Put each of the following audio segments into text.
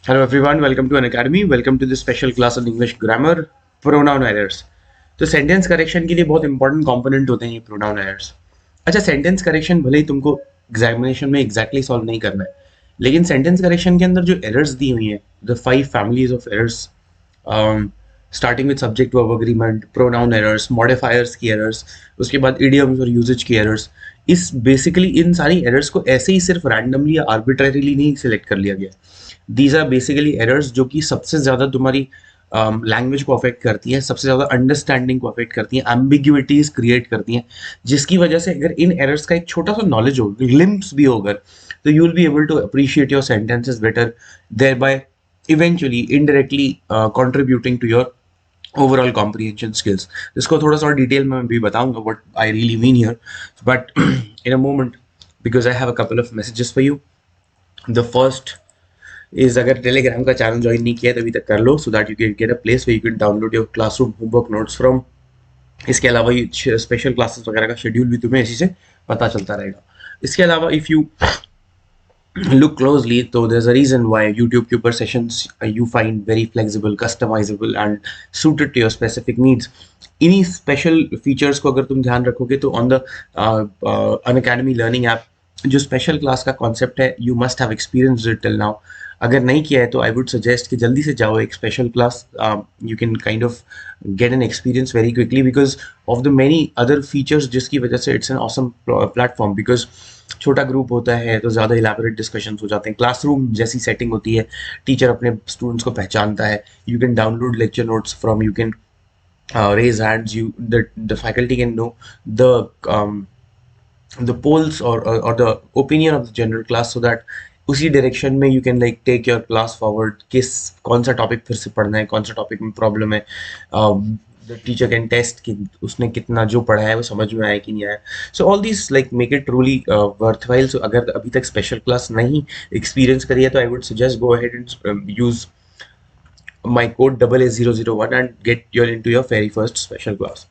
Hello everyone, welcome to Unacademy. Welcome to this special class on English grammar, pronoun errors. तो sentence correction के लिए बहुत important component होते हैं ये प्रोनाउन एरर्स. अच्छा, सेंटेंस करेक्शन भले ही तुमको एग्जामिनेशन में एग्जैक्टली सॉल्व नहीं करना है, लेकिन सेंटेंस करेक्शन के अंदर जो एरर्स दी हुई हैं, the 5 families of errors, starting with subject verb agreement, pronoun errors, modifiers की एरर्स, उसके बाद इडियम्स और यूजेज की एरर्स. इस बेसिकली इन सारी एरर्स को ऐसे ही सिर्फ रैंडमली या आर्बिट्रेरीली नहीं सिलेक्ट कर लिया गया. दीज आर बेसिकली एरर्स जो कि सबसे ज़्यादा तुम्हारी लैंग्वेज को अफेक्ट करती हैं, सबसे ज़्यादा अंडरस्टैंडिंग को अफेक्ट करती हैं, एम्बिग्यूटिज क्रिएट करती हैं, जिसकी वजह से अगर इन एरर्स का एक छोटा सा नॉलेज हो, ग्लिम्प्स भी हो, अगर तो you will be able to appreciate your sentences better, thereby eventually indirectly contributing to your overall comprehension skills. इसको थोड़ा सा डिटेल में मैं भी बताऊंगा what I really mean here, but in a moment, because I have a couple of messages for you. The first is, अगर Telegram का channel join नहीं किया है तो अभी तक कर लो, so that you can get a place way you can download your classroom homework notes from. इसके अलावा ये स्पेशल क्लासेस वगैरह का शेड्यूल भी तुम्हें इसी से पता चलता रहेगा. इसके अलावा if you look closely, so there's a reason why YouTube के ऊपर sessions you find very flexible, customizable and suited to your specific needs. इन्हीं special features को अगर तुम ध्यान रखोगे तो on the Unacademy learning app जो special class का concept है, you must have experienced it till now. अगर नहीं किया है तो आई वुड सजेस्ट कि जल्दी से जाओ एक special class. You can kind of get an experience very quickly because of the many other features, जिसकी वजह से it's an awesome platform. Because छोटा ग्रुप होता है तो ज़्यादा इलैबोरेट डिस्कशंस हो जाते हैं, क्लासरूम जैसी सेटिंग होती है, टीचर अपने स्टूडेंट्स को पहचानता है, you can download lecture notes from, you can raise hands, you the faculty can know the polls or the opinion of the general class, so that उसी डायरेक्शन में you can like take your class forward. कौन सा topic फिर से पढ़ना है, कौन सा टॉपिक में प्रॉब्लम है, द टीचर कैन टेस्ट कि उसने कितना जो पढ़ा है वो समझ में आया कि नहीं आया. So all this like make it truly worthwhile. So अगर अभी तक स्पेशल क्लास नहीं एक्सपीरियंस करी है तो आई would suggest go ahead and use my code AA001 and get into your very first special class.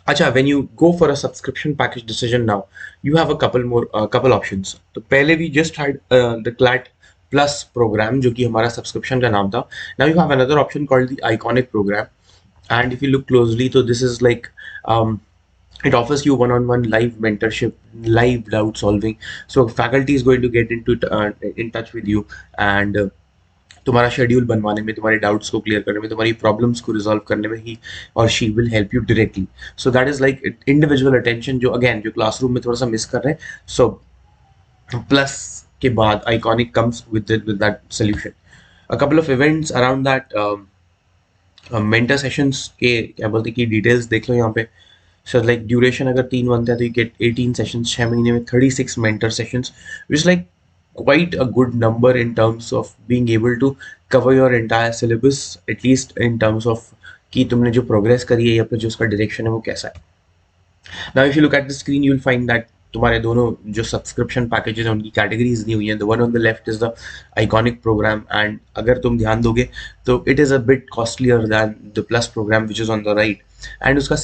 अच्छा, when you go for a subscription package decision now, you have a couple options. तो पहले we just had the CLAT Plus program जो कि हमारा subscription का नाम था. Now you have another option called the Iconic program, and if you look closely, so this is like it offers you one-on-one live mentorship, live doubt solving. So faculty is going to get in touch with you and तुम्हारा schedule बनवाने में, तुम्हारे doubts को clear करने में, तुम्हारी problems को resolve करने में ही और she will help you directly. So that is like individual attention जो अगेन जो क्लासरूम में थोड़ा सा मिस कर रहे हैं. सो प्लस के बाद iconic comes with that solution. A couple of events around that, mentor sessions के क्या बोलते हैं कि डिटेल्स देख लो यहाँ पे. सो लाइक ड्यूरेशन अगर 3 मंथ है तो यू गेट 18 सेशंस, 6 महीने में 36 mentor sessions, which like quite a good number in terms of being able to cover your entire syllabus, at least in terms of कि तुमने जो प्रोग्रेस करी है या फिर जो उसका डायरेक्शन है वो कैसा है. Now if you look at the screen you will find that तुम्हारे दोनों जो सब्सक्रिप्शन पैकेजेस हैं उनकी कैटेगरीज दी हुई हैं. The one on the left is the iconic program, and अगर तुम ध्यान दोगे तो it is a bit costlier than the plus program which is on the right. And उसका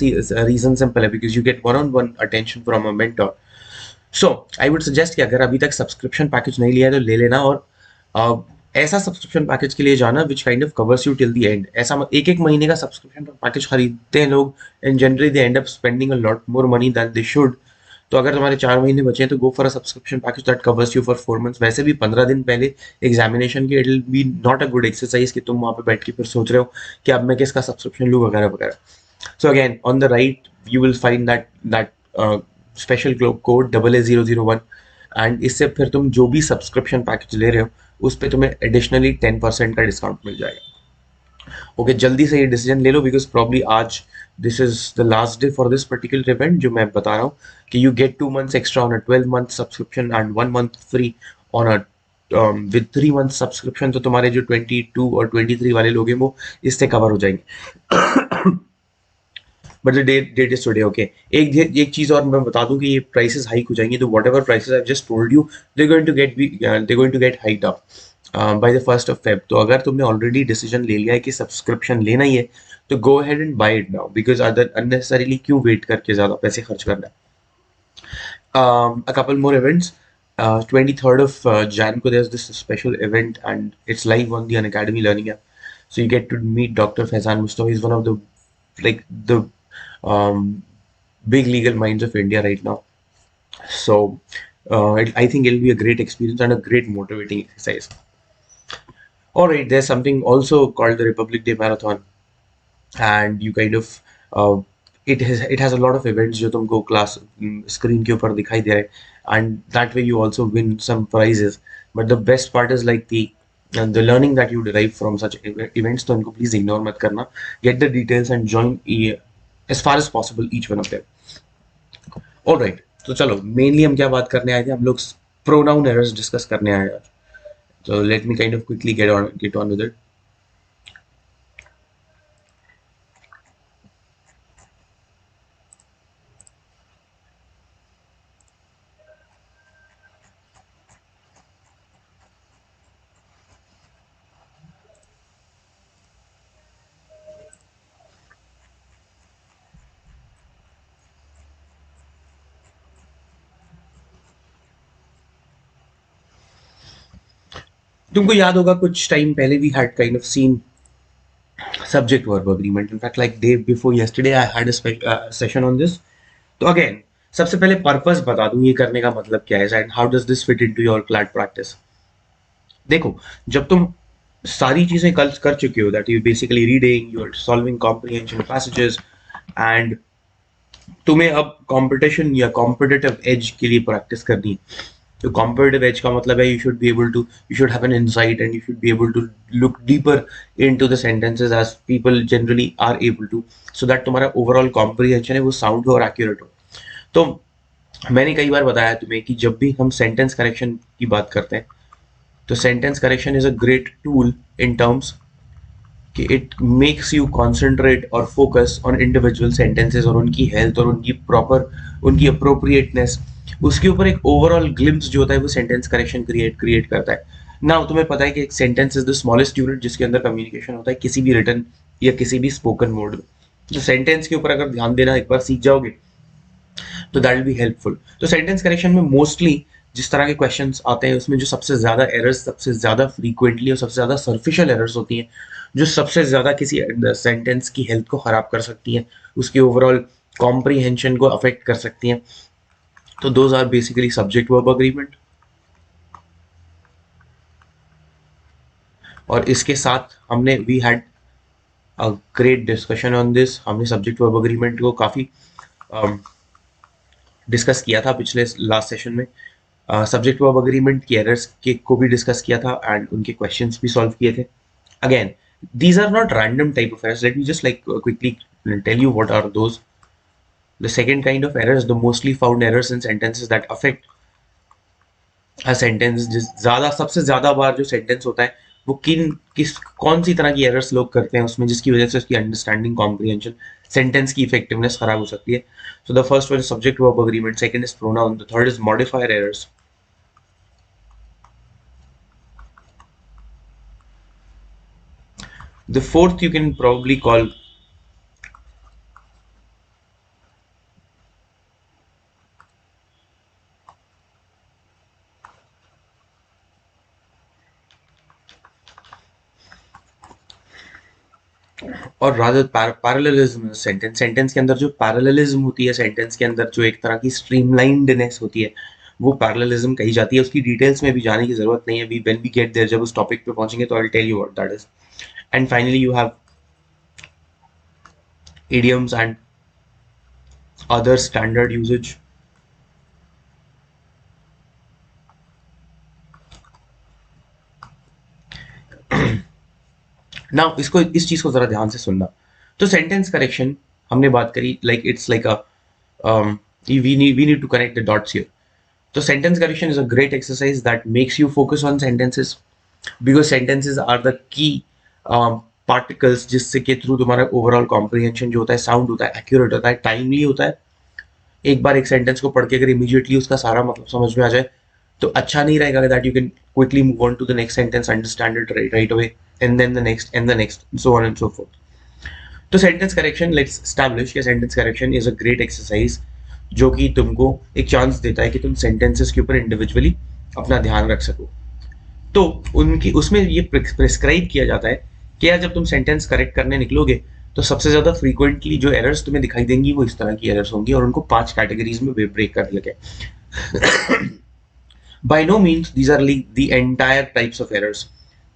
रीजन सिंपल है, because you get one on one attention from a mentor. So I would suggest कि अगर अभी तक सब्सक्रिप्शन पैकेज नहीं लिया है तो ले लेना, और ऐसा सब्सक्रिप्शन पैकेज के लिए जाना which kind of covers you till the end. ऐसा एक महीने का सब्सक्रिप्शन पैकेज खरीदते हैं लोग and generally they end up spending a lot more money than they should. तो अगर तुम्हारे 4 महीने बचे हैं तो go for a subscription package that covers you for 4 months. वैसे भी 15 दिन पहले एग्जामिनेशन के it will be not a good exercise कि तुम वहाँ पे बैठ के फिर सोच रहे हो कि अब मैं किसका सब्सक्रिप्शन लूँ वगैरह वगैरह. So again on the right you will find that special code AA001, and इससे फिर तुम जो भी सब्सक्रिप्शन पैकेज ले रहे हो उस पर तुम्हें एडिशनली 10% का डिस्काउंट मिल जाएगा. ओके, जल्दी से ये डिसीजन ले लो बिकॉज प्रॉब्ली आज this is the last day for this particular event जो मैं बता रहा हूँ कि you get 2 months extra on a 12 month subscription and 1 month free on a with 3 month subscription. तो तुम्हारे जो 22 और 23 वाले लोग हैं वो इससे कवर हो जाएंगे. But the date is today. Okay, एक चीज और मैं बता दूं कि ये प्राइसेस हाइक हो जाएंगी. तो whatever prices I just told you they going to get hiked up by the 1st of Feb. तो अगर तुमने ऑलरेडी डिसीजन ले लिया है कि सब्सक्रिप्शन लेना ही है तो go ahead and buy it now, because other unnecessarily क्यों वेट करके ज्यादा पैसे खर्च करना है. A couple more events. 23rd of Jan को there's this special event and it's live on the Unacademy Learning app. So you get to meet Dr. Faizan Mustafa. He's one of the the um, big legal minds of India right now. So I think it'll be a great experience and a great motivating exercise. All right, there's something also called the Republic Day Marathon, and you kind of uh, it has a lot of events जो तुमको class screen के ऊपर दिखाई दे रहे हैं, and that way you also win some prizes. But the best part is like the learning that you derive from such events. तो उनको please ignore मत करना. Get the details and join as far as possible each one of them. All right, तो चलो mainly हम क्या बात करने आए थे, हम लोग pronoun errors discuss करने आए हैं. So let me kind of quickly get on with it. तुमको याद होगा कुछ टाइम पहले we had kind of seen subject verb agreement. In fact, like day before yesterday, I had a session on this. तो again, सबसे पहले purpose बता दूं ये करने का मतलब क्या है and how does this fit into your CLAT practice. देखो, जब तुम सारी चीजें कर कर चुके हो, that you basically reading, you are solving comprehension passages, and तुम्हें अब कंपटीशन या कॉम्पिटिटिव एज के लिए प्रैक्टिस करनी है. तो कॉम्पिटिटिव एज का मतलब है you should have an insight and you should be able to look deeper into the sentences as people generally are able to, so that तुम्हारा ओवरऑल कॉम्प्रिहेंशन है वो साउंड हो और एक्यूरेट हो. तो मैंने कई बार बताया तुम्हें कि जब भी हम सेंटेंस करेक्शन की बात करते हैं तो sentence correction is a great tool in terms कि इट मेक्स यू कॉन्सेंट्रेट और फोकस ऑन इंडिविजुअल सेंटेंसेस और उनकी हेल्थ और उनकी अप्रोप्रिएटनेस, उसके ऊपर एक ओवरऑल ग्लिम्स जो होता है वो सेंटेंस करेक्शन क्रिएट करता है ना. तुम्हें पता है कि एक sentence is the smallest unit जिसके अंदर कम्युनिकेशन होता है किसी भी रिटन या किसी भी स्पोकन मोड में. तो सेंटेंस के ऊपर अगर ध्यान देना एक बार सीख जाओगे तो दैट विल बी हेल्पफुल. तो सेंटेंस करेक्शन में मोस्टली जिस तरह के क्वेश्चंस आते हैं उसमें जो सबसे ज्यादा एरर्स सबसे ज्यादा फ्रीक्वेंटली और सबसे ज्यादा सर्फिशियल एरर्स होती हैं, जो सबसे ज्यादा किसी सेंटेंस की हेल्थ को खराब कर सकती हैं, उसके ओवरऑल कॉम्प्रीहेंशन को अफेक्ट कर सकती हैं, तो those are basically subject verb agreement. और इसके साथ हमने we had a great discussion on this. हमने सब्जेक्ट वर्ब अग्रीमेंट को काफी डिस्कस किया था पिछले लास्ट सेशन में. सब्जेक्ट वर्ब अग्रीमेंट की एरर्स के को भी डिस्कस किया था एंड उनके क्वेश्चंस भी सॉल्व किए थे. Again, these are not random type of errors. Let me just like quickly tell you what are those. The second kind of errors, the mostly found errors in sentences that affect a sentence. ज्यादा सबसे ज्यादा बार जो sentence होता है वो कौन सी तरह की एरर्स लोग करते हैं उसमें, जिसकी वजह से उसकी अंडरस्टैंडिंग कॉम्प्रिहेंशन सेंटेंस की इफेक्टिवनेस खराब हो सकती है. So the first one is subject verb agreement, second is pronoun, the third is modifier errors. The fourth you can probably call और रादर पैरेललिज्म. सेंटेंस के अंदर जो पैरेललिज्म होती है, सेंटेंस के अंदर जो एक तरह की स्ट्रीमलाइंडनेस होती है वो पैरेललिज्म कही जाती है. उसकी डिटेल्स में भी जाने की जरूरत नहीं है. व्हेन वी गेट देयर, जब उस टॉपिक पे पहुंचेंगे तो I will tell you what that is. And finally you have idioms and other standard usage. Now इसको इस चीज को जरा ध्यान से सुनना. तो सेंटेंस करेक्शन हमने बात करी, like it's like a we need to connect the dots here. So sentence correction is a great exercise that makes you focus on sentences because sentences are the key particles जिससे के through तुम्हारा overall comprehension जो होता है, sound होता है, accurate होता है, टाइमली होता है. एक बार एक सेंटेंस को पढ़ के अगर इमीडिएटली उसका सारा मतलब समझ में आ जाए तो अच्छा नहीं रहेगा. That you can quickly move on to the next sentence, understand it right away, and then the next so on and so forth. तो सेंटेंस करेक्शन, लेट्स एस्टैब्लिश कि sentence correction is a great exercise जो कि तुमको एक chance देता है कि तुम सेंटेंसेस के ऊपर इंडिविजुअली अपना ध्यान रख सको। तो उनकी उसमें ये प्रिस्क्राइब किया जाता है कि यार जब तुम सेंटेंस करेक्ट करने निकलोगे तो सबसे ज्यादा फ्रीक्वेंटली जो एरर्स तुम्हें दिखाई देंगी वो इस तरह की एरर्स होंगी, और उनको 5 कैटेगरीज में ब्रेक कर दिया गया। By no means these are like the entire types of errors.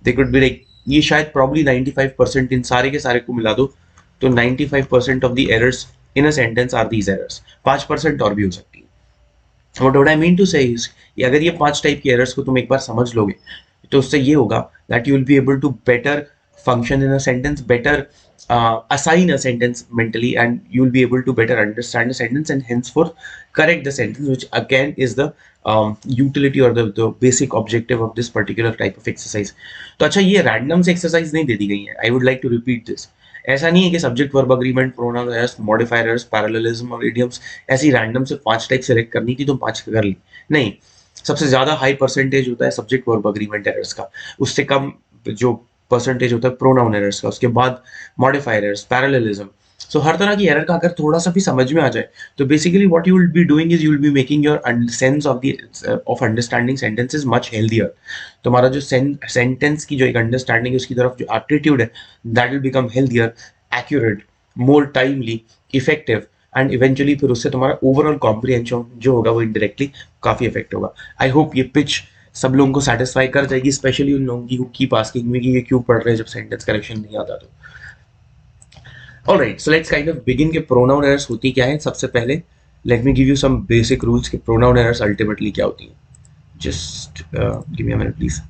They could be like, ये शायद probably 95% इन सारे के सारे को मिला दो तो 95% of the errors in a sentence are these errors. 5% और भी हो सकती है। What I mean to say is कि अगर ये 5 टाइप की एरर्स को तुम एक बार समझ लोगे तो उससे ये होगा that you will be able to better function in a sentence, better assign a sentence mentally, and you will be able to better understand the sentence and henceforth correct the sentence, which again is the utility or the basic objective of this particular type of exercise. तो अच्छा, ये random से exercise नहीं दे दी गई है। I would like to repeat this. ऐसा नहीं है कि subject verb agreement, pronoun errors, modifier errors, parallelism और इडियम्स ऐसी रैंडम से 5 टाइप सेलेक्ट करनी थी तो 5 कर ली। नहीं, सबसे ज्यादा हाई परसेंटेज होता है सब्जेक्ट वर्ब अग्रीमेंट एरर्स का, उससे कम जो परसेंटेज होता है प्रोनाउन एरर्स का, उसके बाद मॉडिफायर एरर्स, पैरेललिज्म। सो हर तरह की एरर का अगर थोड़ा सा भी समझ में आ जाए तो basically what you will be doing is you will be making your sense of the of understanding sentences much healthier. तुम्हारा जो सेंटेंस की जो एक अंडरस्टैंडिंग है उसकी तरफ जो एप्टीट्यूड है that will become healthier, accurate, more timely, effective, and eventually फिर उससे तुम्हारा ओवरऑल कॉम्प्रिहेंशन जो होगा वो इनडायरेक्टली काफी इफेक्ट होगा। आई होप ये पिच सब लोगों को सेटिस्फाई कर जाएगी, स्पेशली उन लोगों की हु कीप आस्किंग मी कि ये क्यों पढ़ रहे हैं जब सेंटेंस करेक्शन नहीं आता। तो alright, so let's kind of begin के प्रोनाउन एरर्स होती क्या है। सबसे पहले let me give you some basic rules कि प्रोनाउन एरर्स अल्टीमेटली क्या होती है। Just give me a minute please.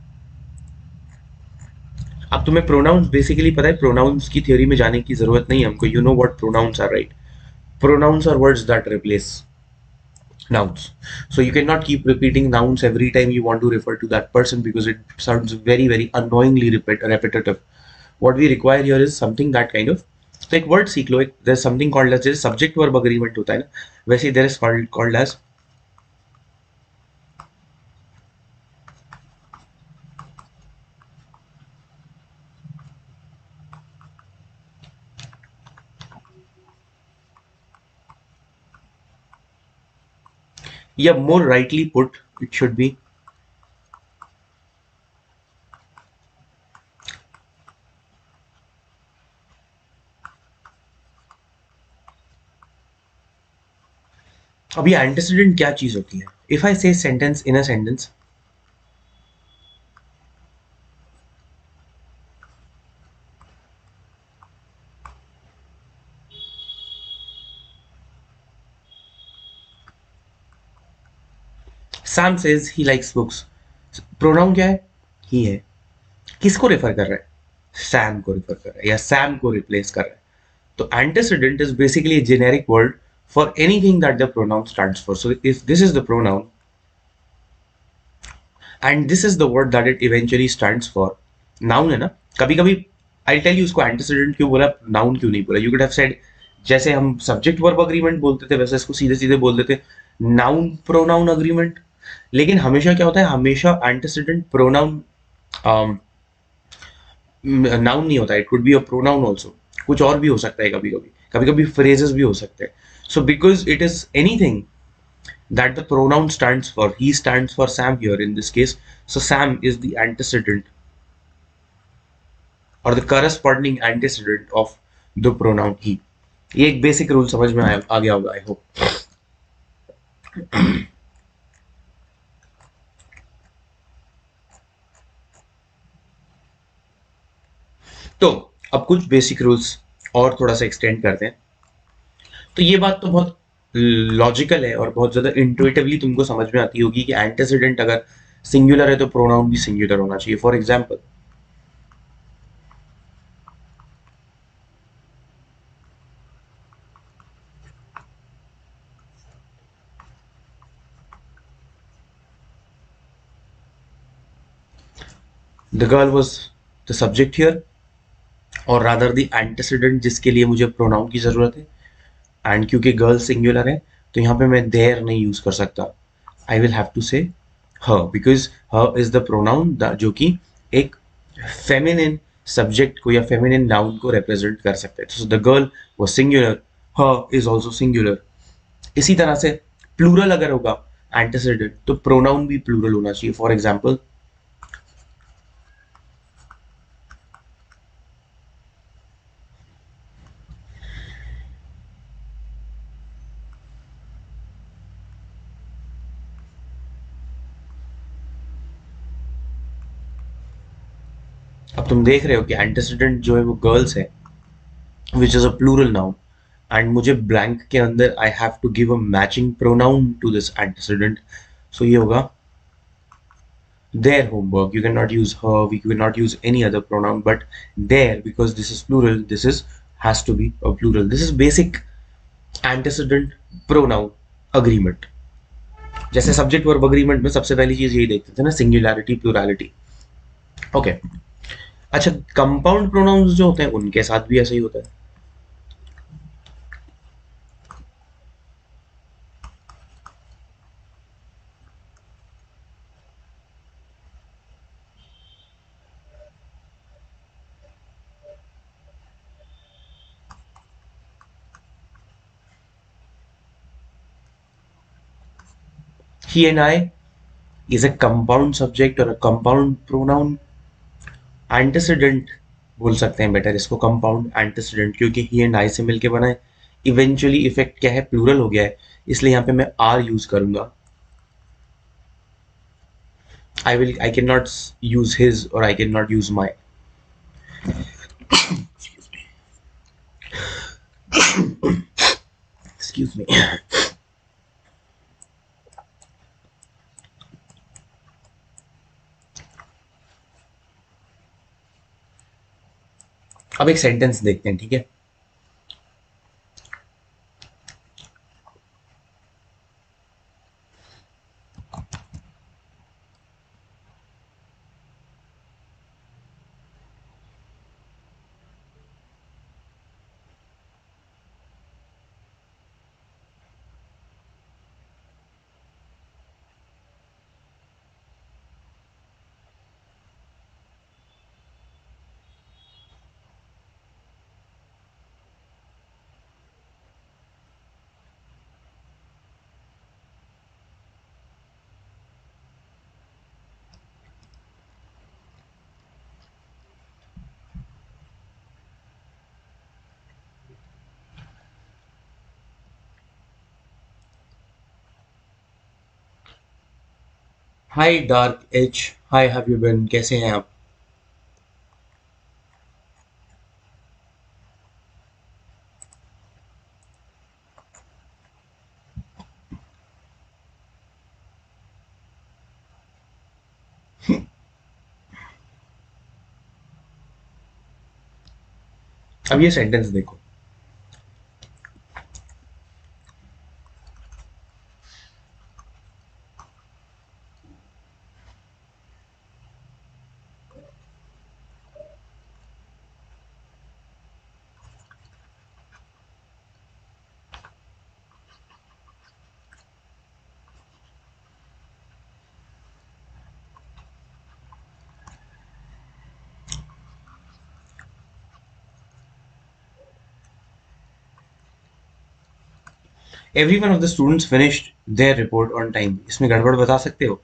अब तुम्हें प्रोनाउंस बेसिकली पता है, प्रोनाउंस की थ्योरी में जाने की जरूरत नहीं है हमको। You know what pronouns are, right? Pronouns are words that replace nouns. So you cannot keep repeating nouns every time you want to refer to that person because it sounds very, very annoyingly repetitive. What we require here is something that kind of like word सीख लो। there's something called as subject verb agreement होता है ना, वैसे there is called as या more rightly put it should be अभी antecedent क्या चीज होती है? If I say sentence in a sentence, Sam says he likes books. Pronoun क्या है? ही है। किसको रेफर कर रहा है? सैम को रेफर कर रहा है या सैम को रिप्लेस कर रहा है। तो antecedent is basically a generic word for anything that the pronoun stands for. So if this is the pronoun and this is the word that it eventually stands for, noun है ना। कभी कभी I tell you उसको antecedent क्यों बोला, noun क्यों नहीं बोला। यू कुड हैव सेड, जैसे हम सब्जेक्ट वर्ब अग्रीमेंट बोलते थे वैसे इसको सीधे सीधे बोल देते नाउन प्रोनाउन अग्रीमेंट। लेकिन हमेशा क्या होता है, हमेशा antecedent प्रोनाउन नाउन नहीं होता। It could be a pronoun also, कुछ और भी हो सकता है, कभी कभी कभी कभी फ्रेजेस भी हो सकते हैं। So because it is anything that the pronoun stands for, he stands for Sam here in this case, so Sam is the antecedent or the corresponding antecedent of the pronoun he. ये एक basic rule समझ में आ गया होगा, I hope. तो अब कुछ basic rules और थोड़ा सा एक्सटेंड करते हैं। तो ये बात तो बहुत लॉजिकल है और बहुत ज्यादा इंट्यूटिवली तुमको समझ में आती होगी कि एंटेसिडेंट अगर सिंगुलर है तो प्रोनाउन भी सिंगुलर होना चाहिए। For example, the girl was the subject here, और रादर द एंटेसिडेंट जिसके लिए मुझे प्रोनाउन की जरूरत है। एंड क्योंकि गर्ल सिंगुलर है तो यहाँ पे मैं देयर नहीं यूज कर सकता, I will have to say her, because her is the pronoun जो कि एक फेमिनिन सब्जेक्ट को या फेमिनिन नाउन को रिप्रेजेंट कर सकते हैं। So the girl was singular, her is also singular. इसी तरह से प्लूरल अगर होगा एंटीसीडेंट, तो प्रोनाउन भी प्लूरल होना चाहिए. फॉर एग्जाम्पल, अब तुम देख रहे हो कि एंटीसीडेंट जो है वो गर्ल्स है, which is a plural noun, and मुझे ब्लैंक के अंदर I have to give a matching pronoun to this antecedent. So ये होगा their homework. You cannot use her, we cannot use any other pronoun, but their, because this is plural, this is has to be a plural. This is basic antecedent pronoun agreement. जैसे subject verb agreement में सबसे पहली चीज यही देखते थे ना, singularity plurality. Okay. अच्छा, कंपाउंड प्रोनाउंस जो होते हैं उनके साथ भी ऐसा ही होता है. he and I is a compound subject or a compound pronoun. Antecedent बोल सकते हैं बेटर इसको, कंपाउंड एंटीसीडेंट, क्योंकि ही एंड आई से मिलके बना है. इवेंचुअली इफेक्ट क्या है, प्लूरल हो गया है, इसलिए यहाँ पे मैं आर यूज करूंगा. I cannot use his or I cannot use my. Excuse me. अब एक सेंटेंस देखते हैं, ठीक है. Hi dark H, how have you been, कैसे हैं आप. अब ये सेंटेंस देखो. Every one of the students finished their report on time. इसमें गड़बड़ बता सकते हो.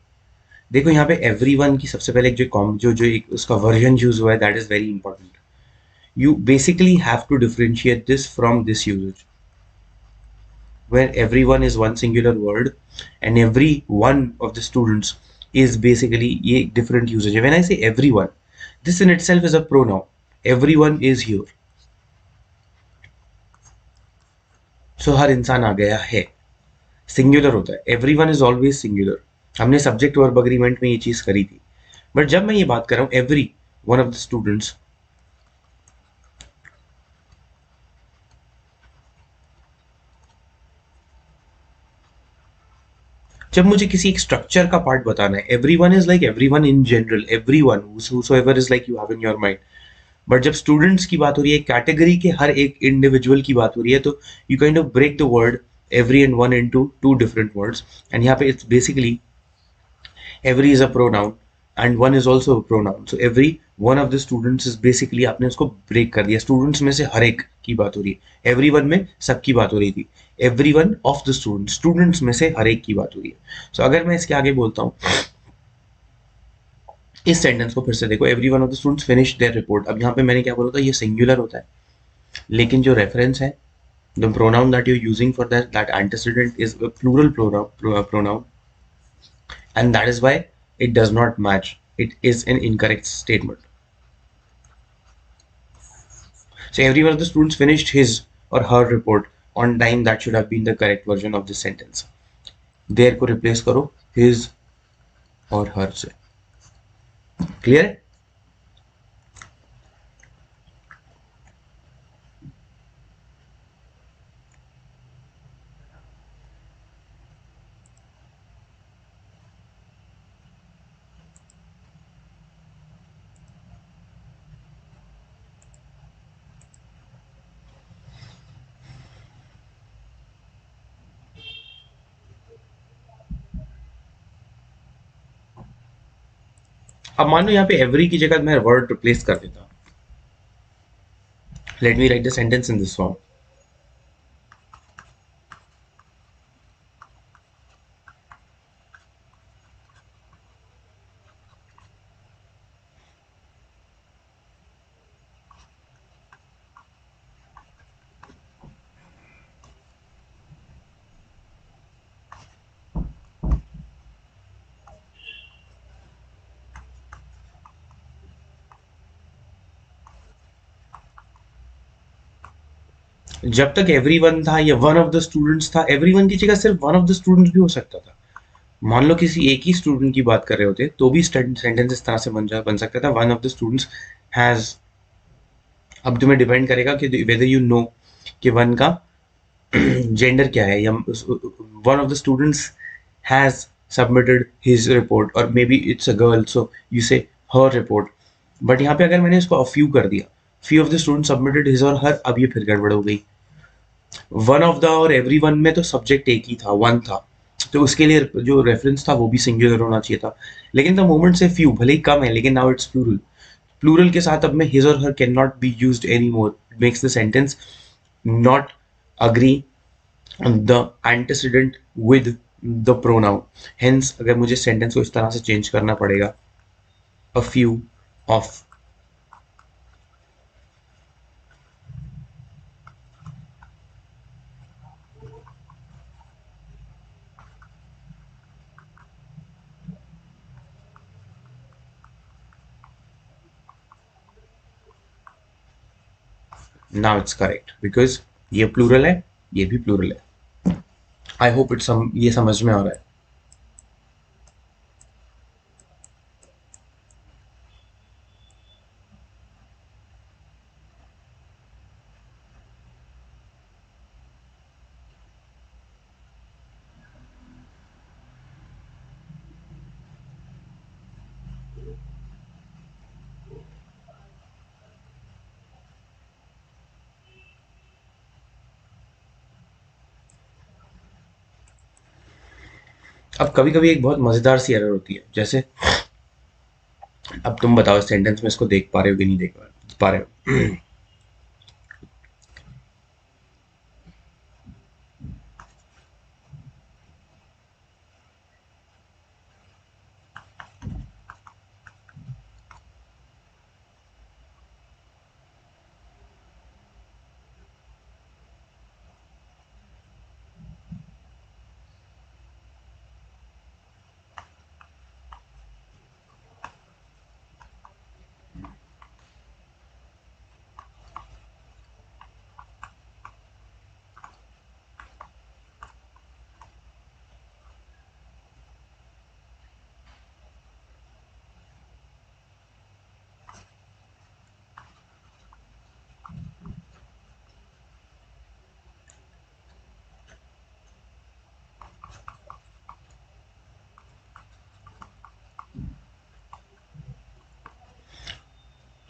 देखो यहाँ पे एवरी वन की सबसे पहले जो कॉम जो एक उसका वर्जन यूज हुआ है, that is very important. You basically have to differentiate this from this usage, where everyone is one singular word and every one of the students is basically a different usage. When I say everyone, this in itself is a pronoun. Everyone is here. So हर इंसान आ गया है, singular होता है. Everyone is always singular. हमने subject verb agreement में ये चीज करी थी. बट जब मैं ये बात कर रहा हूँ every one of the students, जब मुझे किसी एक स्ट्रक्चर का पार्ट बताना है, every one is like every one in general, every one whosoever is like you have in your mind. But जब स्टूडेंट्स की बात हो रही है, कैटेगरी के हर एक इंडिविजुअल की बात हो रही है, तो you kind of break the word every and one into two different words. And यहाँ पे it's basically every is a pronoun, and one is also pronoun. So every one of the students is basically आपने उसको break कर दिया. Students में से हर एक की बात हो रही है, एवरी वन में सबकी बात हो रही थी, every one of the student, students में से हर एक की बात हो रही है. सो अगर मैं इसके आगे बोलता हूँ, इस सेंटेंस को फिर से देखो, every one of the students finish there report. अब यहाँ पे मैंने क्या बोला था, ये सिंगुलर होता है, लेकिन जो रेफरेंस है, the pronoun that you're using for that antecedent is a plural pronoun, and that is why it does not match. It is an incorrect statement. So every one of the students finished his or her report on time. That should have been the correct version of this sentence. There को replace करो his और her से. Clear है? अब मान लो यहाँ पे every की जगह मैं word replace कर देता. Let me write the sentence in this form. जब तक एवरीवन था या वन ऑफ द स्टूडेंट्स था, एवरीवन की जगह सिर्फ वन ऑफ द स्टूडेंट्स भी हो सकता था. मान लो किसी एक ही स्टूडेंट की बात कर रहे होते तो भी सेंटेंस इस तरह से बन सकता था, one of the students has. अब तुम्हें डिपेंड करेगा कि वेदर यू नो कि वन का जेंडर क्या है, या one of the students has submitted his report, और maybe it's a girl, so you say her report. But यहाँ पे अगर मैंने इसको अ फ्यू कर दिया, few of the student submitted his और हर, अब ये फिर गड़बड़ हो गई. वन ऑफ द और एवरी वन में तो सब्जेक्ट एक ही था, वन था, तो उसके लिए जो रेफरेंस था वो भी सिंगुलर होना चाहिए था. लेकिन द मोमेंट से फ्यू भले ही कम है, लेकिन नाउ इट्स प्लूरल. प्लूरल के साथ अब मैं हिज और हर can not be used any more. Makes the sentence not agree the antecedent with the pronoun. Hence अगर मुझे सेंटेंस को इस तरह से चेंज करना पड़ेगा, a few of. Now it's correct because ये प्लूरल है, ये भी प्लूरल है. आई होप इट्स ये समझ में आ रहा है. अब कभी कभी एक बहुत मजेदार सी एरर होती है, जैसे अब तुम बताओ सेंटेंस में इसको देख पा रहे हो कि नहीं देख पा रहे हो.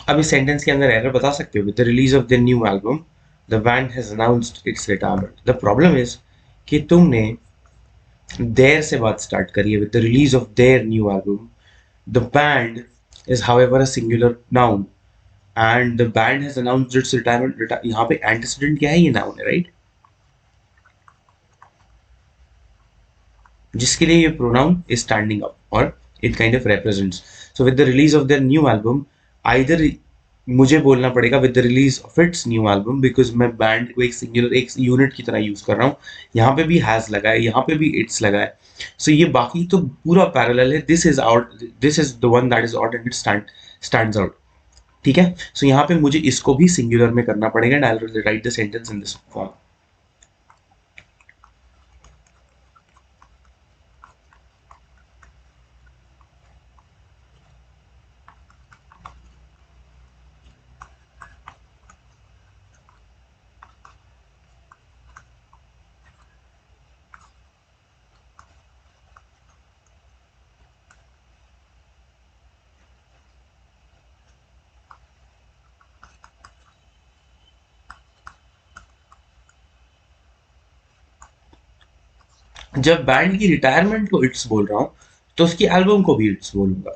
अब इस सेंटेंस के अंदर एरर बता सकते हो, with the release of the new album the band has announced it's retirement. The problem is कि तुमने देयर से बात स्टार्ट करी है, with the release of their new album. The band is however a singular noun and the band has announced its retirement. यहाँ पे antecedent क्या है? ये noun है, right? जिसके लिए ये pronoun is standing up or it kind of represents. So with the release of their new album, either मुझे बोलना पड़ेगा with the release of its new album because मैं band को एक singular एक unit की तरह use कर रहा हूँ. यहाँ पे भी has लगा है, यहाँ पे भी it's लगा है. So ये बाकी तो पूरा parallel है. This is out. This is the one that is odd and it stands out. ठीक है. So यहाँ पे मुझे इसको भी singular में करना पड़ेगा and I'll write the sentence in this form. जब बैंड की रिटायरमेंट को इट्स बोल रहा हूं तो उसकी एल्बम को भी इट्स बोलूंगा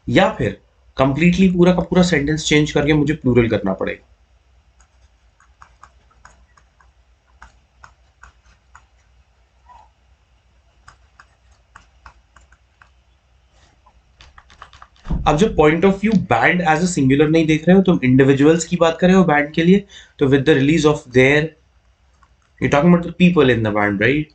या फिर कंप्लीटली पूरा का पूरा सेंटेंस चेंज करके मुझे प्लूरल करना पड़ेगा. अब जो point of view band as a singular नहीं देख रहे हो तुम इंडिविजुअल्स की बात कर रहे हो बैंड के लिए तो with the release of their you talking about the people in the band right.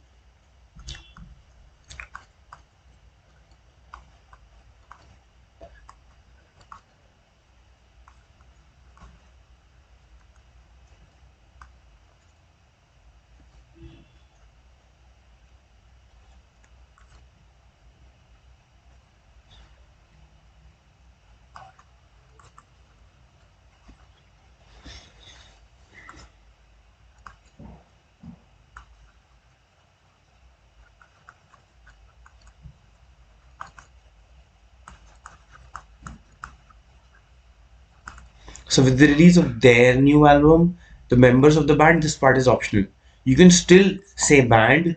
So with the release of their new album, the members of the band, this part is optional. You can still say band,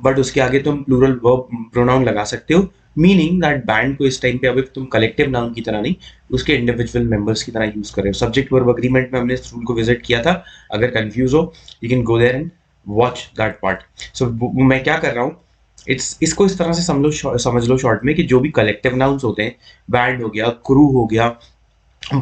but उसके आगे तुम plural verb pronoun लगा सकते हो. Meaning that band को इस time पे अभी तुम collective noun की तरह नहीं, उसके individual members की तरह use कर रहे हो. Subject verb agreement में हमने इस rule को visit किया था. अगर confuse हो, you can go there and watch that part. So मैं क्या कर रहा हूँ? इसको इस तरह से समझ लो शॉर्ट में कि जो भी कलेक्टिव नाउन्स होते हैं बैंड हो गया क्रू हो गया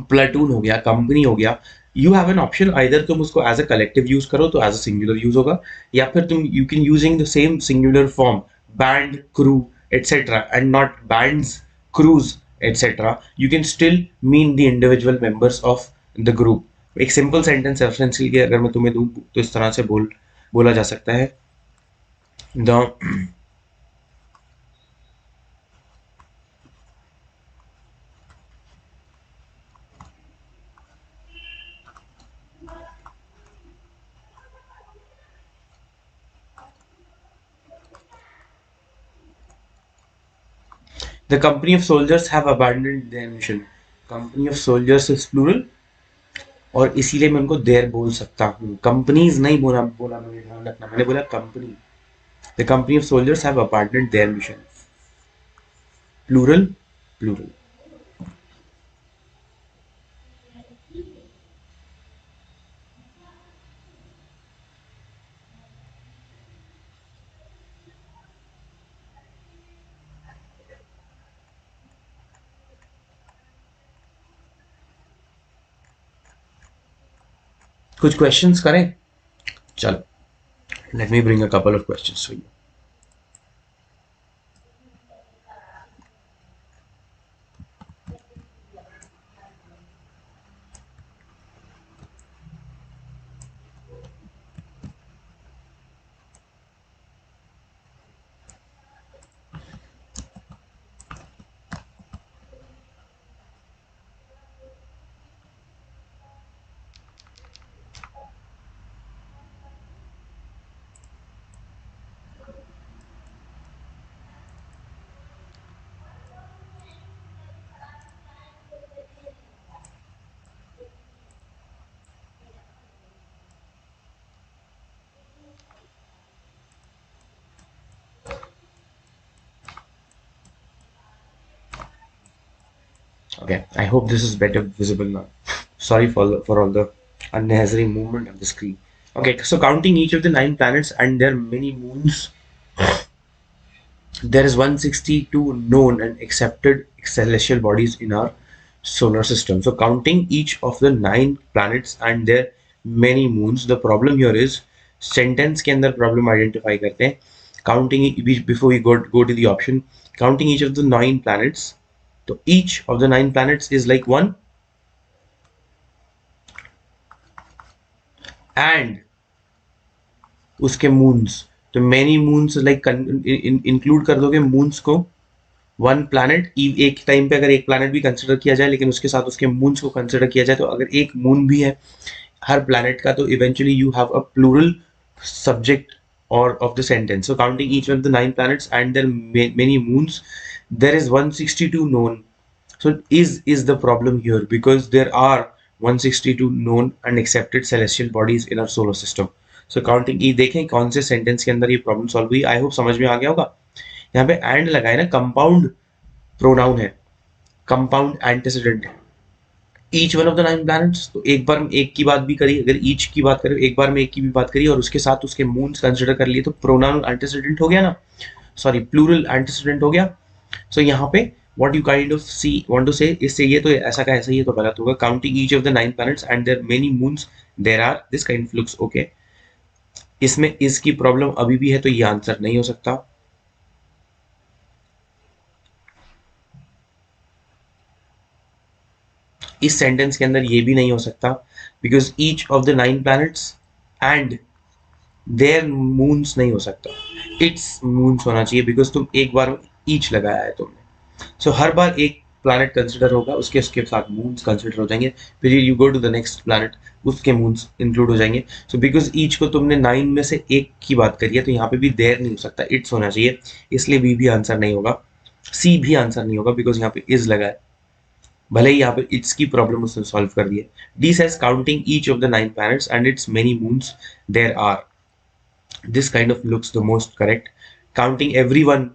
प्लाटून हो गया कंपनी हो गया you have an option either तुम उसको एज अ कलेक्टिव यूज करो तो एज अ सिंगुलर यूज होगा या फिर तुम you can using the same singular form band crew etcetera and not bands cruise etcetera you can still mean the individual members of the group. एक simple sentence reference के लिए अगर मैं तुम्हें दूं तो इस तरह से बोला जा सकता है the The company of soldiers have abandoned their mission. Company of soldiers is plural और इसीलिए मैं उनको देर बोल सकता हूँ. कंपनीज नहीं बोला मैंने ध्यान रखना मैंने बोला company. The company of soldiers have abandoned their mission. Plural plural. कुछ क्वेश्चंस करें. चलो let me bring a couple of questions for you. Okay, I hope this is better visible now. Sorry for all the unnecessary movement of the screen. Okay, so counting each of the 9 planets and their many moons, there is 162 known and accepted celestial bodies in our solar system. So counting each of the 9 planets and their many moons, the problem here is sentence के अंदर problem identify करते हैं. Counting before we go to the option, counting each of the 9 planets. So each of the 9 planets is like one, and उसके moons. तो many moons like include कर दोगे moons को 1 planet. एक टाइम पे अगर एक planet भी कंसिडर किया जाए लेकिन उसके साथ उसके मून्स को कंसिडर किया जाए, तो अगर एक मून भी है हर planet का, तो eventually you have a plural subject or of the sentence. So counting each of the 9 planets and their many moons, there is 162 known. So is the problem here, because there are 162 known and accepted celestial bodies in our solar system. So counting ये देखें कौन से sentence के अंदर ये problem solve हुई. I hope समझ में आ गया होगा. यहाँ पे एंड लगाए ना, कंपाउंड प्रोनाउन है, कंपाउंड एंटीसीडेंट है. Each one of the 9 planets, तो एक बार में एक की बात भी करी, अगर ईच की बात करें एक बार में एक की भी बात करी और उसके साथ उसके मून्स कंसिडर कर लिए, तो प्रोनाउन एंटीसीडेंट हो गया ना, सॉरी प्लूरल एंटीसीडेंट हो गया. सो यहाँ पे what you kind of see want to say, इससे ये तो ऐसा का ऐसा, ये तो गलत होगा. Counting each of the 9 planets and their many moons, there are this kind of looks okay. इसमें इसकी प्रॉब्लम अभी भी है, तो ये आंसर नहीं हो सकता. इस सेंटेंस के अंदर ये भी नहीं हो सकता, because each of the 9 planets and their moons नहीं हो सकता. इट्स मून्स होना चाहिए, बिकॉज तुम एक बार ईच लगाया है तुमने. सो हर बार एक प्लैनेट कंसिडर होगा, उसके उसके साथ मून्स कंसिडर हो जाएंगे, फिर you go to the next planet, उसके मून्स इंक्लूड हो जाएंगे. सो बिकॉज ईच को तुमने 9 में से एक की बात करी है, तो यहाँ पे भी देयर नहीं हो सकता, इट्स होना चाहिए. इसलिए बी भी आंसर नहीं होगा, सी भी आंसर नहीं होगा, बिकॉज यहाँ पे इज लगा है, भले ही यहाँ पे इट्स की प्रॉब्लम उसने सॉल्व कर दी है. D says counting each of the 9 planets and its many moons, there are. This kind of looks the most correct. Counting everyone,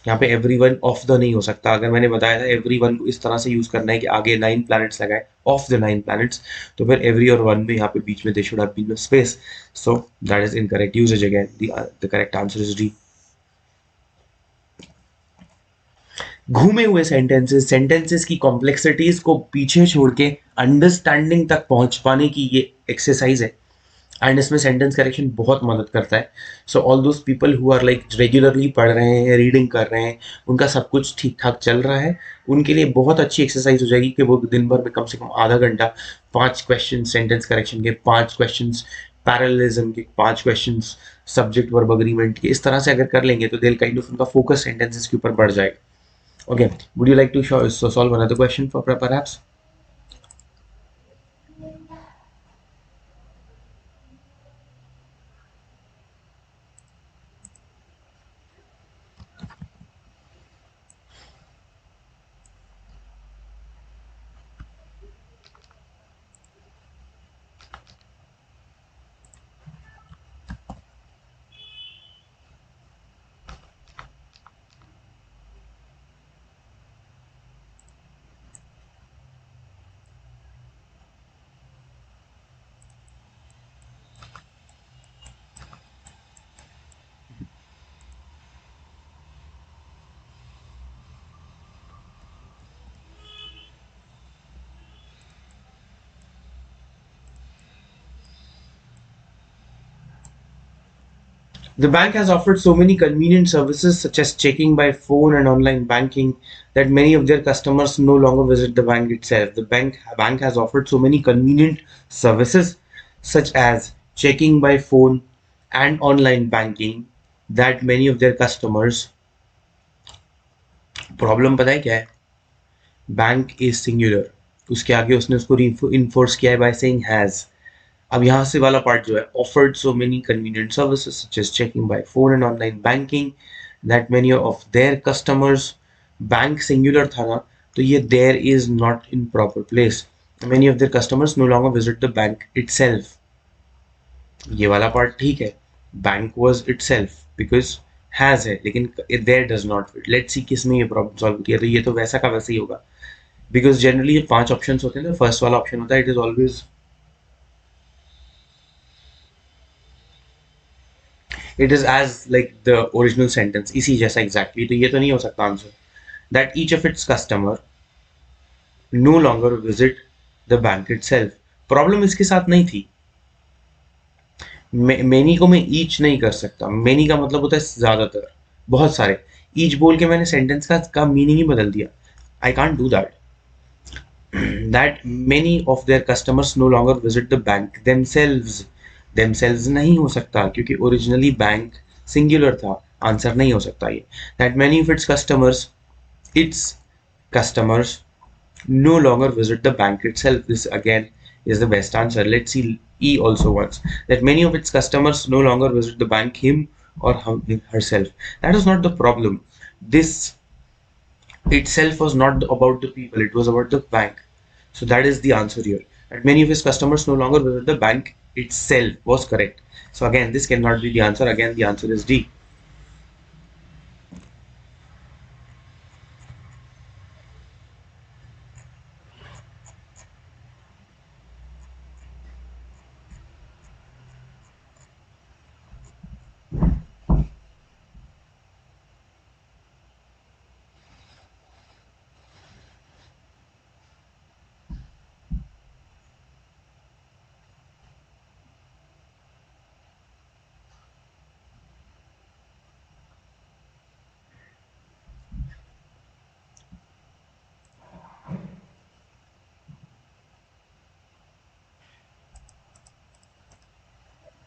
यहाँ पे एवरीवन ऑफ द नहीं हो सकता. अगर मैंने बताया था एवरीवन को इस तरह से यूज करना है कि आगे 9 planets लगाए, ऑफ द 9 planets, तो फिर एवरी और वन में यहाँ पे बीच में they should have been space. So that is incorrect usage. Again the correct answer is D. घूमे हुए सेंटेंसेस की कॉम्प्लेक्सिटीज को पीछे छोड़ के अंडरस्टैंडिंग तक पहुंच पाने की ये एक्सरसाइज है, एंड इसमें सेंटेंस करेक्शन बहुत मदद करता है. So all those people who are like regularly पढ़ रहे हैं, रीडिंग कर रहे हैं, उनका सब कुछ ठीक ठाक चल रहा है, उनके लिए बहुत अच्छी एक्सरसाइज हो जाएगी कि वो दिन भर में कम से कम आधा घंटा 5 क्वेश्चन सेंटेंस करेक्शन के, 5 क्वेश्चन पैरेललिज्म के, 5 क्वेश्चन सब्जेक्ट वर्ब अग्रीमेंट के, इस तरह से अगर कर लेंगे तो दिल काइंड ऑफ उनका फोकस सेंटेंसेस के ऊपर बढ़ जाएगा. Okay, would you like to solve another question for perhaps? The bank has offered so many convenient services such as checking by phone and online banking that many of their customers no longer visit the bank itself. The bank has offered so many convenient services such as checking by phone and online banking that many of their customers. Problem पता है क्या है? Bank is singular. उसके आगे उसने उसको reinforce किया है by saying has. अब यहाँ से वाला पार्ट जो है, offered so many convenient services such as checking by phone and online banking that many of their customers, bank singular था ना, तो ये there is not in proper place. Many of their customers no longer visit the bank itself. ये वाला part ठीक है, bank was itself because has है, लेकिन there does not fit. Let's see किस में ये प्रॉब्लम सॉल्व होती है. तो ये तो वैसा का वैसा ही होगा. बिकॉज जनरली ये 5 ऑप्शंस होते हैं, तो फर्स्ट वाला ऑप्शन होता है it is always, it is as like the original sentence, इसी जैसा एग्जैक्टली, तो ये तो नहीं हो सकता answer. That each of its customer no longer visit the bank itself. Problem इसके साथ नहीं थी, मेनी को मैं ईच नहीं कर सकता, मेनी का मतलब होता है ज्यादातर, बहुत सारे। ईच बोल के मैंने सेंटेंस का मीनिंग ही बदल दिया। I can't do that. That many of their customers no longer visit the bank themselves. Themselves नहीं हो सकता क्योंकि ओरिजिनली बैंक सिंगुलर था, आंसर नहीं हो सकता ये। That many of its customers no longer visit the bank itself. This again is the best answer. Let's see E also once. That many of its customers no longer visit the bank, him or herself. That is not the problem. This itself was not about the people, it was about the bank. So that is the answer here. That many of his customers no longer visit the bank itself was correct. So again, this cannot be the answer. Again, the answer is D.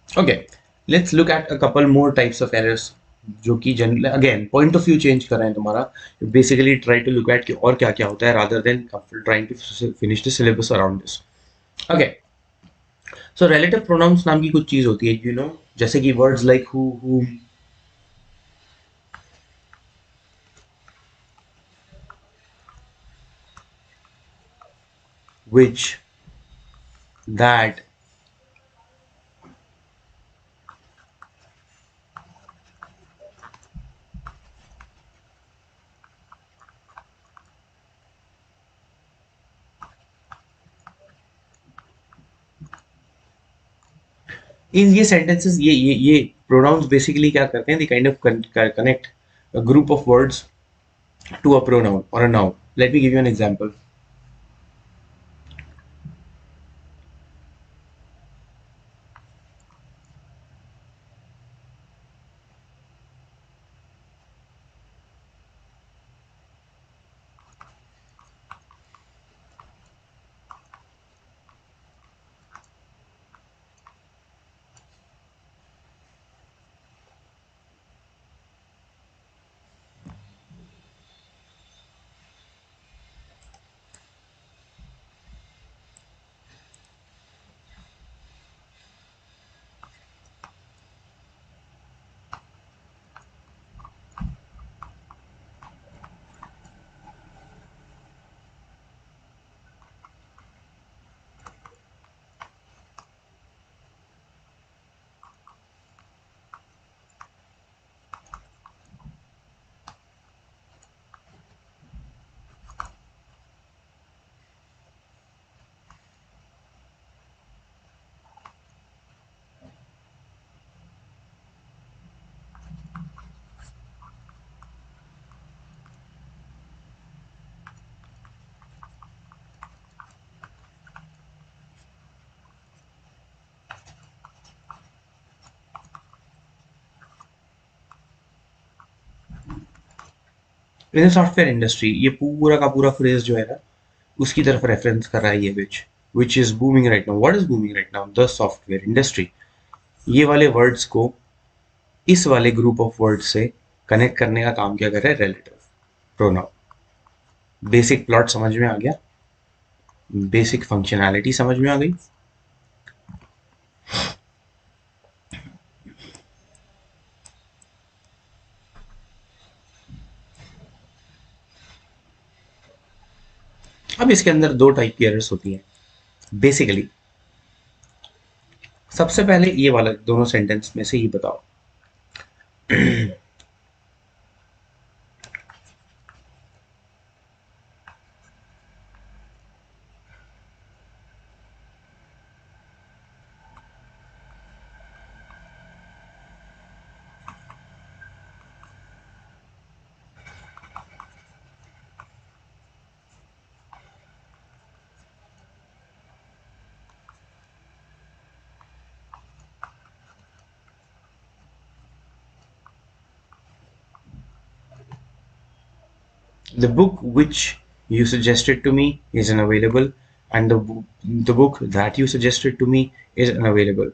Okay, let's look at a couple more types of errors जो कि general again point of view change कर रहे हैं तुम्हारा। Basically try to look at कि और क्या क्या होता है rather than trying to finish the syllabus around this. Okay, so relative pronouns नाम की कुछ चीज होती है, यू नो, जैसे कि words like who, which, that। इन ये सेंटेंसेस, ये प्रोनाउंस बेसिकली क्या करते हैं, they kind of connect a group of words to a pronoun or a noun. Let me give you an example. In software industry, ये पूरा का पूरा phrase जो है ना, उसकी तरफ रेफरेंस कर रहा है ये which is booming right now. What is booming right now? The software industry. ये वाले वर्ड्स को इस वाले ग्रुप ऑफ वर्ड से कनेक्ट करने का काम क्या कर रहा है? Relative pronoun. बेसिक प्लॉट समझ में आ गया? बेसिक फंक्शनैलिटी समझ में आ गई? अब इसके अंदर दो टाइप की एरर्स होती हैं बेसिकली। सबसे पहले ये वाला दोनों सेंटेंस में से ही बताओ। The book which you suggested to me is unavailable, and the book that you suggested to me is unavailable.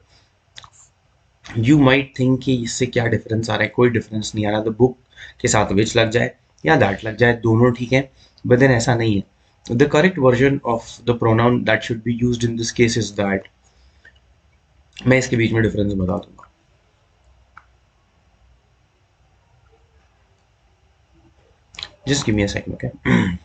You might think कि इससे क्या डिफरेंस आ रहा है, कोई डिफरेंस नहीं आ रहा. द बुक के साथ विच लग जाए या दैट लग जाए, दोनों ठीक है, बट देन ऐसा नहीं है. The correct version of the pronoun that should be used in this case is that. मैं इसके बीच में डिफरेंस बता दूंगा. Just give me a second, okay.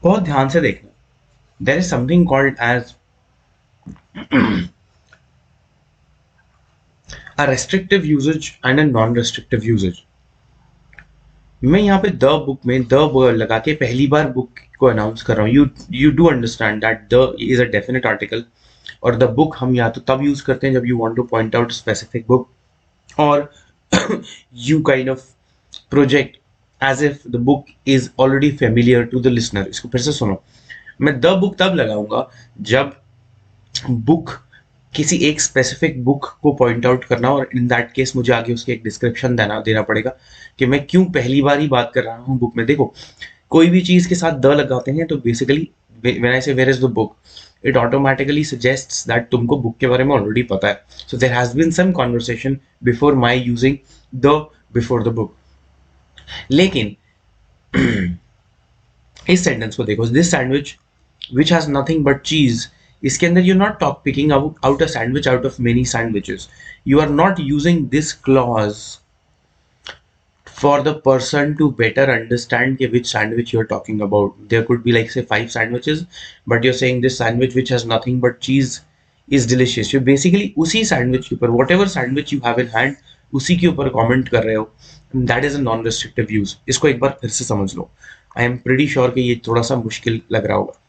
बहुत ध्यान से देखना. There is something called as a restrictive usage and a non-restrictive usage. मैं यहाँ पे द बुक में द लगा के पहली बार बुक को अनाउंस कर रहा हूँ. You do understand that the is a definite article, और द बुक हम या तो तब यूज करते हैं जब you want to point out specific book, और you kind of project as if the book is already familiar to the listener. इसको फिर से सुनो. मैं द बुक तब लगाऊंगा जब बुक किसी एक स्पेसिफिक बुक को पॉइंट आउट करना, और इन दैट केस मुझे आगे उसकी एक डिस्क्रिप्शन देना पड़ेगा कि मैं क्यों पहली बार ही बात कर रहा हूँ बुक में. देखो, कोई भी चीज के साथ द लगाते हैं तो basically when I say where is the book, it automatically suggests that तुमको बुक के बारे में ऑलरेडी पता है. So there has been some conversation before my using the before the book. लेकिन इस सेंटेंस को देखो, this sandwich which has nothing but cheese. इसके अंदर you're not picking out a sandwich out of many sandwiches. You are not using this clause for the person to better understand which sandwich you're talking about. There could be like say 5 sandwiches, but you're saying this sandwich which has nothing but cheese is delicious. You basically उसी sandwich के ऊपर whatever sandwich you have in hand उसी के ऊपर comment कर रहे हो. That is a non-restrictive use. इसको एक बार फिर से समझ लो. I am pretty sure कि ये थोड़ा सा मुश्किल लग रहा होगा.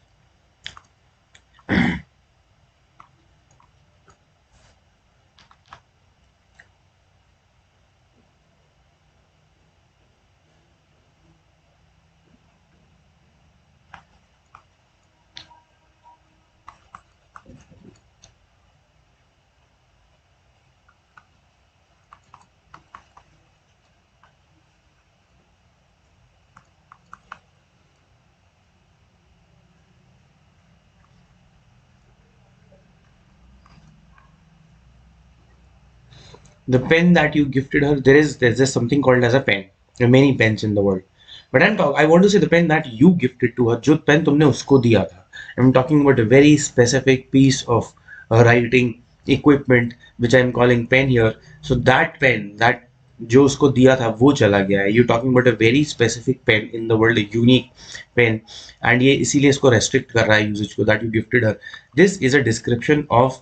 The pen that you gifted her, there's just something called as a pen. There are many pens in the world. But I want to say the pen that you gifted to her, जो pen तुमने उसको दिया था. I'm talking about a very specific piece of writing equipment which I'm calling pen here. So that pen that जो उसको दिया था वो चला गया है. You're talking about a very specific pen in the world, a unique pen, and ये इसीलिए इसको restrict कर रहा है usage को, that you gifted her. This is a description of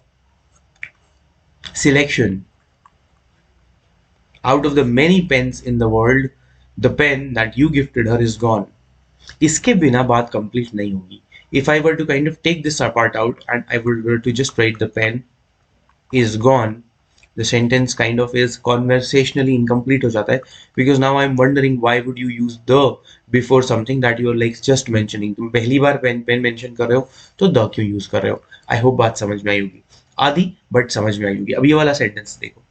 selection. Out of the many pens in the world, the pen that you gifted her is gone. इसके बिना बात complete नहीं होगी. If I were to kind of take this part out and I were to just write the pen is gone, the sentence kind of is conversationally incomplete हो जाता है, because now I'm wondering why would you use the before something that you're like just mentioning. तुम पहली बार pen mention कर रहे हो तो the क्यों use कर रहे हो. I hope बात समझ में आई होगी, आधी but समझ में आई होगी. अब ये वाला sentence देखो.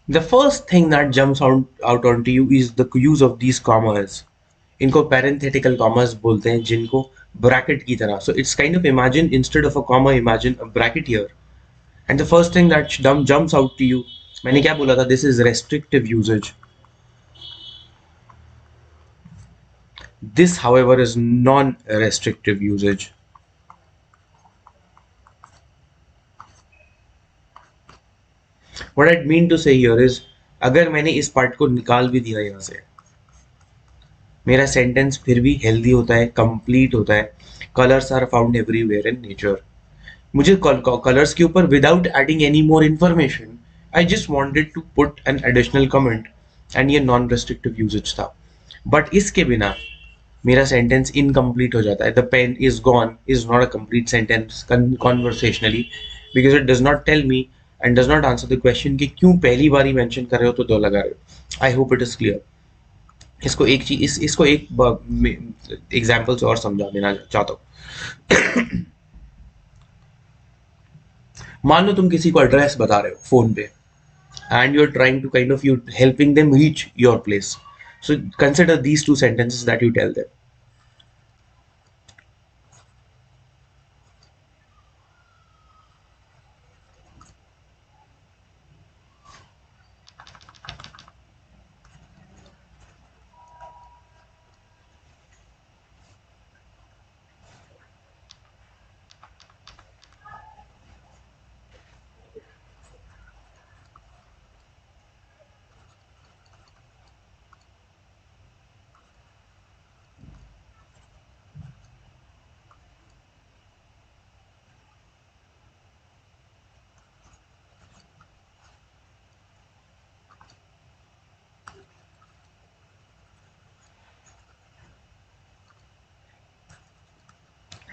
The first thing that jumps out onto you is the use of these commas. इनको parenthetical commas बोलते हैं, जिनको bracket की तरह. So it's kind of imagine instead of a comma, imagine a bracket here. And the first thing that jumps out to you, मैंने क्या बोला था? This is restrictive usage. This, however, is non-restrictive usage. What I mean to say here is, अगर मैंने इस part को निकाल भी दिया यहाँ से, मेरा सेंटेंस फिर भी हेल्दी होता है, कंप्लीट होता है. Colours are found everywhere in nature. मुझे कलर्स के ऊपर without adding any more information I just wanted to put an additional comment, and ये नॉन रेस्ट्रिक्टिव यूजेज था. बट इसके बिना मेरा सेंटेंस इनकम्प्लीट हो जाता है. The pen is gone is not a complete sentence conversationally, because it does not tell me and does not answer the question कि क्यों पहली बार ही मेंशन कर रहे हो तो दो लगा रहे हो. I hope it is clear. इसको एक चीज इसको एक एग्जाम्पल से और समझा देना चाहता हूँ. मान लो तुम किसी को एड्रेस बता रहे हो फोन पे, and you're trying to kind of you helping them reach your place. So consider these two sentences that you tell them.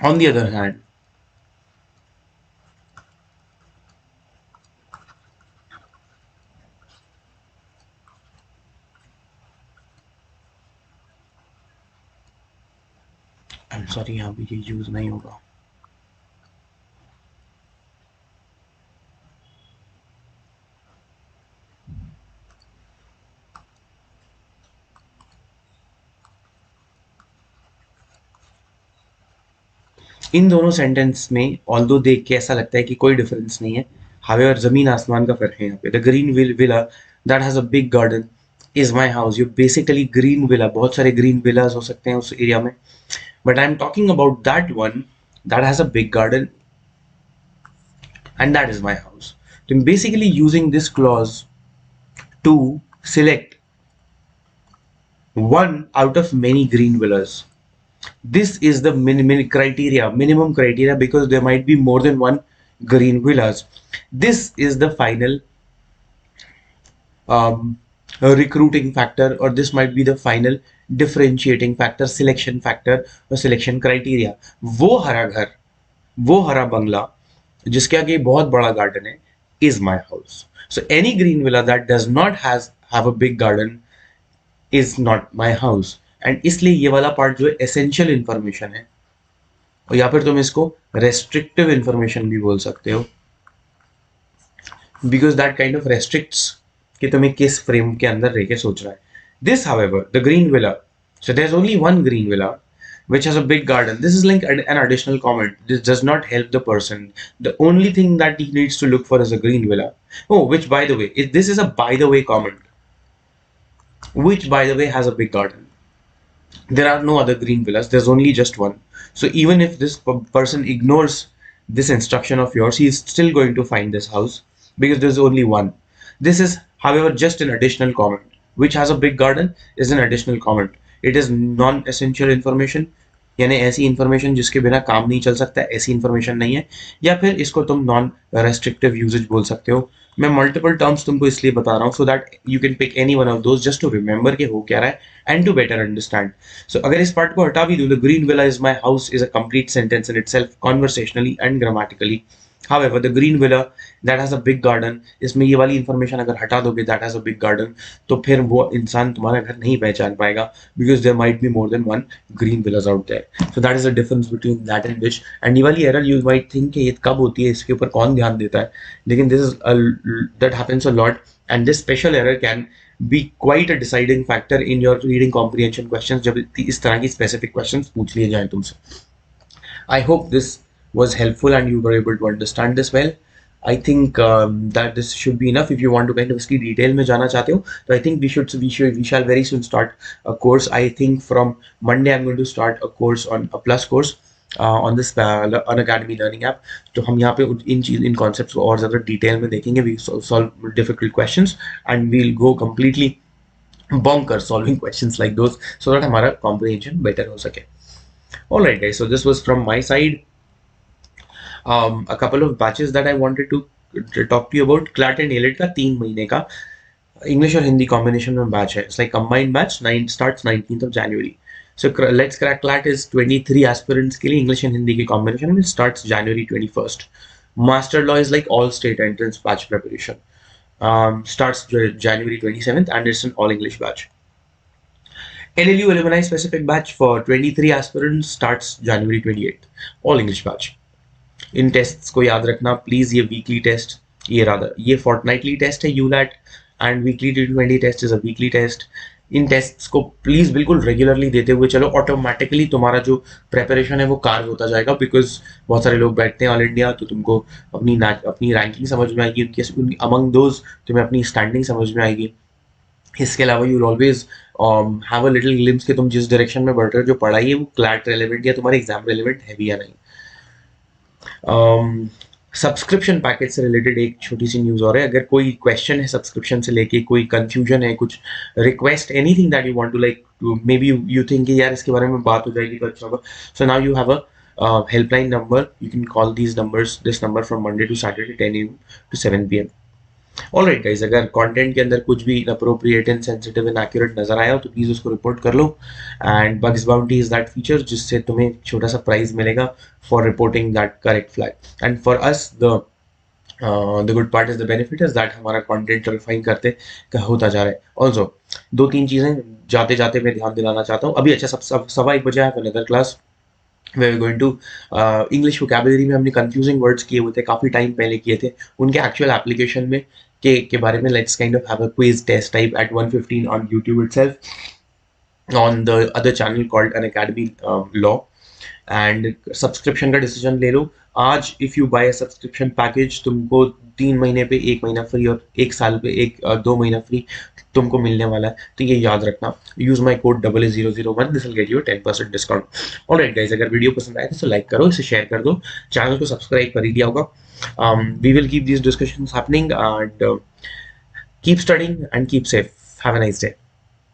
On the other hand, I'm sorry, यहाँ पे ये यूज नहीं होगा. इन दोनों सेंटेंस में ऑल्दो देख के ऐसा लगता है कि कोई डिफरेंस नहीं है, हावेवर जमीन आसमान का फर्क है यहाँ पे. The green villa that has a big garden is my house. You basically green villa, बहुत सारे ग्रीन विलाज हो सकते हैं उस एरिया में, but I am talking about that one that has a big garden and that is my house. So I'm basically using this clause to select one out of many green villas. This is the minimum criteria, because there might be more than one green villas. This is the final a recruiting factor, or this might be the final differentiating factor, selection factor or selection criteria. वो हरा घर, वो हरा बंगला जिसके आगे बहुत बड़ा garden है is my house. So any green villa that does not have a big garden is not my house. And इसलिए ये वाला पार्ट जो है एसेंशियल इंफॉर्मेशन है, और या फिर तुम इसको रेस्ट्रिक्टिव इंफॉर्मेशन भी बोल सकते हो, because that kind of restricts कि तुम्हें किस फ्रेम के अंदर रह के सोच रहा है. This however the green villa, so there's only one green villa which has a big garden. This is like an additional comment. This does not help the person. The only thing that he needs to look for is a green villa. Oh, which by the way, this is a by the way comment, which by the way has a big garden. There are no other green villas, there's only just one. So even if this person ignores this instruction of yours, he is still going to find this house because there's only one. This is however just an additional comment. Which has a big garden is an additional comment. It is non-essential information, यानी ऐसी information जिसके बिना काम नहीं चल सकता, ऐसी information नहीं है. या फिर इसको तुम नॉन रेस्ट्रिक्टिव यूजेज बोल सकते हो. मैं मल्टीपल टर्म्स तुमको इसलिए बता रहा हूँ so that you can pick any one of those just to remember के हो क्या रहा है and to better understand. So अगर इस पार्ट को हटा भी दूँ, the green villa is my house is a complete sentence in itself, conversationally and grammatically. However, the green villa that has a big garden, इसमें ये वाली इंफॉर्मेशन अगर हटा दोगे that has a big garden, तो फिर वो इंसान तुम्हारा घर नहीं पहचान पाएगा because there might be more than one green villas out there. So that is the difference between that and which. And ये वाली error you might think कि ये कब होती है, इसके ऊपर कौन ध्यान देता है, लेकिन this is that happens a lot, and this special error can be quite a deciding factor in your reading comprehension questions जब इस तरह की specific questions पूछ लिए जाएं तुमसे. I hope this was helpful and you were able to understand this well. I think that this should be enough. If you want to kind of इसकी detail में जाना चाहते हो, तो I think we shall very soon start a course. I think from Monday I'm going to start a course on a plus course on this Unacademy learning app. तो हम यहाँ पे इन concepts को और ज़्यादा detail में देखेंगे. We solve difficult questions and we'll go completely bonkers solving questions like those so that हमारा comprehension better हो सके. Alright guys, so this was from my side. A couple of batches that I wanted to talk to you about. CLAT and ALET का 3 महीने का English और Hindi combination में batch है. It's like combined batch, starts 19th of January. So Let's Crack CLAT is 23 aspirants के लिए English and Hindi की combination में, starts January 21st. Master Law is like all state entrance batch preparation. Starts January 27th and it's an all English batch. LLU Alumni specific batch for 23 aspirants starts January 28th. All English batch. इन tests को याद रखना please. ये weekly test, ये fortnightly test है यूलैट, and weekly T20 test is a weekly test. इन tests को प्लीज बिल्कुल रेगुलरली देते हुए चलो, ऑटोमेटिकली तुम्हारा जो प्रेपरेशन है वो कार्व होता जाएगा. बिकॉज बहुत सारे लोग बैठते हैं ऑल इंडिया, तो तुमको अपनी रैंकिंग समझ में आएगी, उनकी अमंग दोज तुम्हें अपनी स्टैंडिंग समझ में आएगी. इसके अलावा you always have a little glimpse कि तुम जिस डायरेक्शन में बढ़ रहे हो, जो पढ़ाई है वो क्लैट रेलेवेंट या तुम्हारे एग्जाम रेलेवेंट है भी या नहीं. सब्सक्रिप्शन पैकेज से रिलेटेड एक छोटी सी न्यूज़ और है. अगर कोई क्वेश्चन है सब्सक्रिप्शन से लेके, कोई कंफ्यूजन है, कुछ request, anything that you want to like, maybe you think कि यार इसके बारे में बात हो जाएगी तो अच्छा होगा. So now you have a helpline number. You can call this number from Monday to Saturday 10 AM to 7 PM. Alright guys, अगर कंटेंट के अंदर कुछ भी इनअप्रोप्रिएट, इनसेंसिटिव, इनएक्यूरेट नजर आया हो तो प्लीज उसको रिपोर्ट कर लो. And bugs bounty is that feature जिससे तुम्हें छोटा सा प्राइज मिलेगा for reporting that correct flag. And for us the good part is the benefit is that हमारा कंटेंट रिफाइन करते होता जा रहा है. ऑल्सो 2-3 चीजें जाते जाते मैं ध्यान दिलाना चाहता हूँ. अभी अच्छा 1:15 बजे है another class we are going to English vocabulary में हमने कंफ्यूजिंग वर्ड्स किए हुए थे, काफ़ी टाइम पहले किए थे. उनके एक्चुअल एप्लीकेशन में के बारे में let's kind of have a quiz test type at 1:15 on YouTube itself on the other channel called Unacademy law. And subscription का डिसीजन ले लो आज. If you buy a subscription package तुमको 3 महीने पे 1 महीना फ्री और 1 साल पे 2 महीना फ्री तुमको मिलने वाला है. तो ये याद रखना, use my code AA001, this will get you 10% discount. Alright guys, अगर वीडियो पसंद आए तो लाइक करो, इसे शेयर कर दो, चैनल को सब्सक्राइब कर ही दिया होगा. We will keep these discussions happening and keep studying and keep safe. Have a nice day.